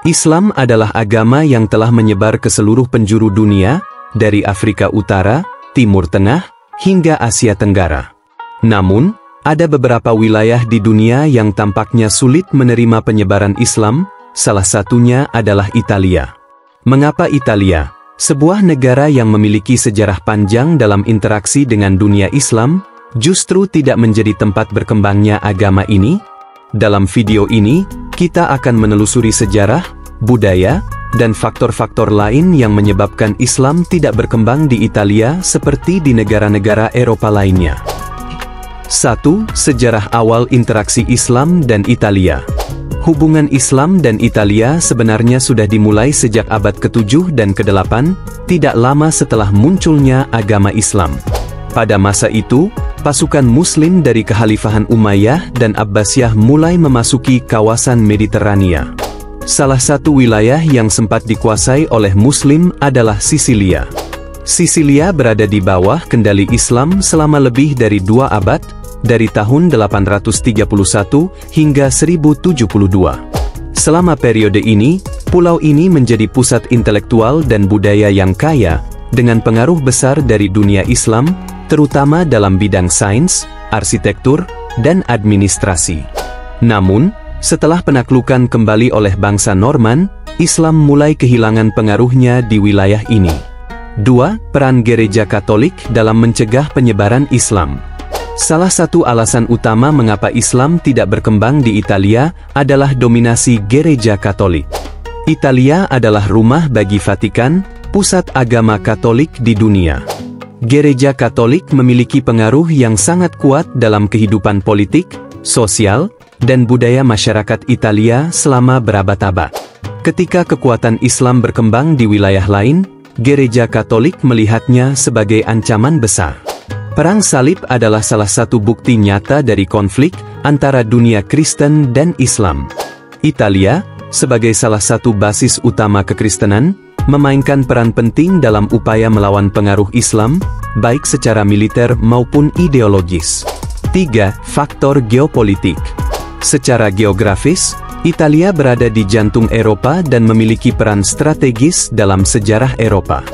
Islam adalah agama yang telah menyebar ke seluruh penjuru dunia, dari Afrika Utara, Timur Tengah, hingga Asia Tenggara. Namun, ada beberapa wilayah di dunia yang tampaknya sulit menerima penyebaran Islam, salah satunya adalah Italia. Mengapa Italia, sebuah negara yang memiliki sejarah panjang dalam interaksi dengan dunia Islam, justru tidak menjadi tempat berkembangnya agama ini? Dalam video ini, kita akan menelusuri sejarah, budaya, dan faktor-faktor lain yang menyebabkan Islam tidak berkembang di Italia seperti di negara-negara Eropa lainnya. 1. Sejarah awal interaksi Islam dan Italia. Hubungan Islam dan Italia sebenarnya sudah dimulai sejak abad ke-7 dan ke-8, tidak lama setelah munculnya agama Islam. Pada masa itu, pasukan Muslim dari Kekhalifahan Umayyah dan Abbasiyah mulai memasuki kawasan Mediterania. Salah satu wilayah yang sempat dikuasai oleh Muslim adalah Sisilia. Sisilia berada di bawah kendali Islam selama lebih dari 2 abad, dari tahun 831 hingga 1072. Selama periode ini, pulau ini menjadi pusat intelektual dan budaya yang kaya, dengan pengaruh besar dari dunia Islam, terutama dalam bidang sains, arsitektur, dan administrasi. Namun, setelah penaklukan kembali oleh bangsa Norman, Islam mulai kehilangan pengaruhnya di wilayah ini. 2. Peran Gereja Katolik dalam mencegah penyebaran Islam. Salah satu alasan utama mengapa Islam tidak berkembang di Italia adalah dominasi Gereja Katolik. Italia adalah rumah bagi Vatikan, pusat agama Katolik di dunia. Gereja Katolik memiliki pengaruh yang sangat kuat dalam kehidupan politik, sosial, dan budaya masyarakat Italia selama berabad-abad. Ketika kekuatan Islam berkembang di wilayah lain, Gereja Katolik melihatnya sebagai ancaman besar. Perang Salib adalah salah satu bukti nyata dari konflik antara dunia Kristen dan Islam. Italia, sebagai salah satu basis utama kekristenan, memainkan peran penting dalam upaya melawan pengaruh Islam, baik secara militer maupun ideologis. 3. Faktor geopolitik. Secara geografis, Italia berada di jantung Eropa dan memiliki peran strategis dalam sejarah Eropa.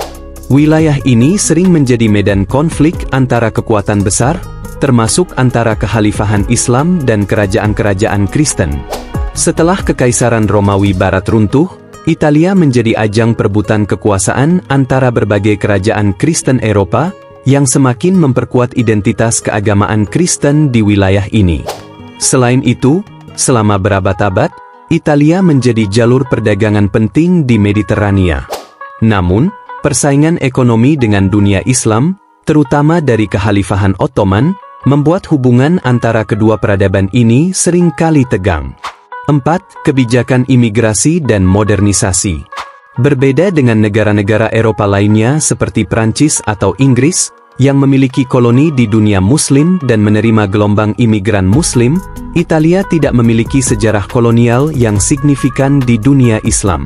Wilayah ini sering menjadi medan konflik antara kekuatan besar, termasuk antara kekhalifahan Islam dan kerajaan-kerajaan Kristen. Setelah Kekaisaran Romawi Barat runtuh, Italia menjadi ajang perebutan kekuasaan antara berbagai kerajaan Kristen Eropa, yang semakin memperkuat identitas keagamaan Kristen di wilayah ini. Selain itu, selama berabad-abad, Italia menjadi jalur perdagangan penting di Mediterania. Namun, persaingan ekonomi dengan dunia Islam, terutama dari Kekhalifahan Ottoman, membuat hubungan antara kedua peradaban ini sering kali tegang. 4. Kebijakan imigrasi dan modernisasi. Berbeda dengan negara-negara Eropa lainnya seperti Prancis atau Inggris, yang memiliki koloni di dunia Muslim dan menerima gelombang imigran Muslim, Italia tidak memiliki sejarah kolonial yang signifikan di dunia Islam.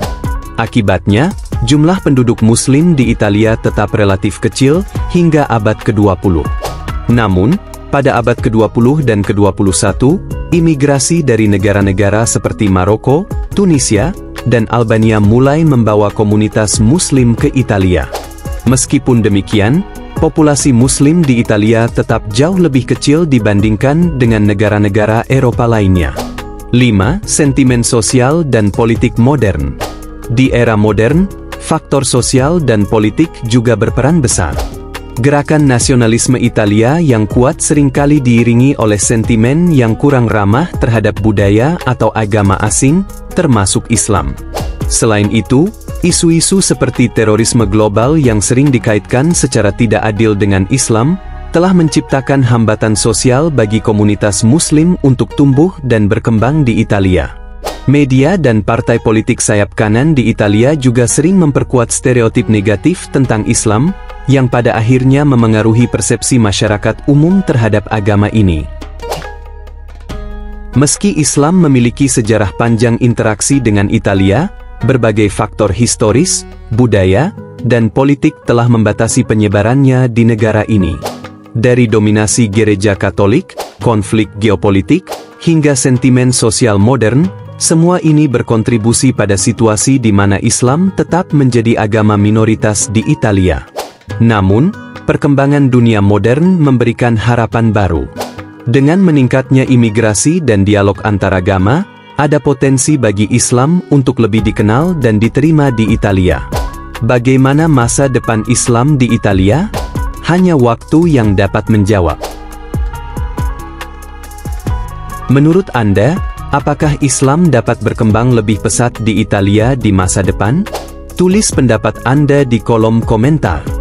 Akibatnya, jumlah penduduk Muslim di Italia tetap relatif kecil hingga abad ke-20. Namun, pada abad ke-20 dan ke-21, imigrasi dari negara-negara seperti Maroko, Tunisia, dan Albania mulai membawa komunitas Muslim ke Italia. Meskipun demikian, populasi Muslim di Italia tetap jauh lebih kecil dibandingkan dengan negara-negara Eropa lainnya. 5. Sentimen sosial dan politik modern. Di era modern, faktor sosial dan politik juga berperan besar. Gerakan nasionalisme Italia yang kuat seringkali diiringi oleh sentimen yang kurang ramah terhadap budaya atau agama asing, termasuk Islam. Selain itu, isu-isu seperti terorisme global yang sering dikaitkan secara tidak adil dengan Islam, telah menciptakan hambatan sosial bagi komunitas Muslim untuk tumbuh dan berkembang di Italia. Media dan partai politik sayap kanan di Italia juga sering memperkuat stereotip negatif tentang Islam, yang pada akhirnya memengaruhi persepsi masyarakat umum terhadap agama ini. Meski Islam memiliki sejarah panjang interaksi dengan Italia, berbagai faktor historis, budaya, dan politik telah membatasi penyebarannya di negara ini. Dari dominasi Gereja Katolik, konflik geopolitik, hingga sentimen sosial modern, Semua ini berkontribusi pada situasi di mana Islam tetap menjadi agama minoritas di Italia. Namun, perkembangan dunia modern memberikan harapan baru. Dengan meningkatnya imigrasi dan dialog antaragama, ada potensi bagi Islam untuk lebih dikenal dan diterima di Italia. Bagaimana masa depan Islam di Italia? Hanya waktu yang dapat menjawab. Menurut Anda, apakah Islam dapat berkembang lebih pesat di Italia di masa depan? Tulis pendapat Anda di kolom komentar.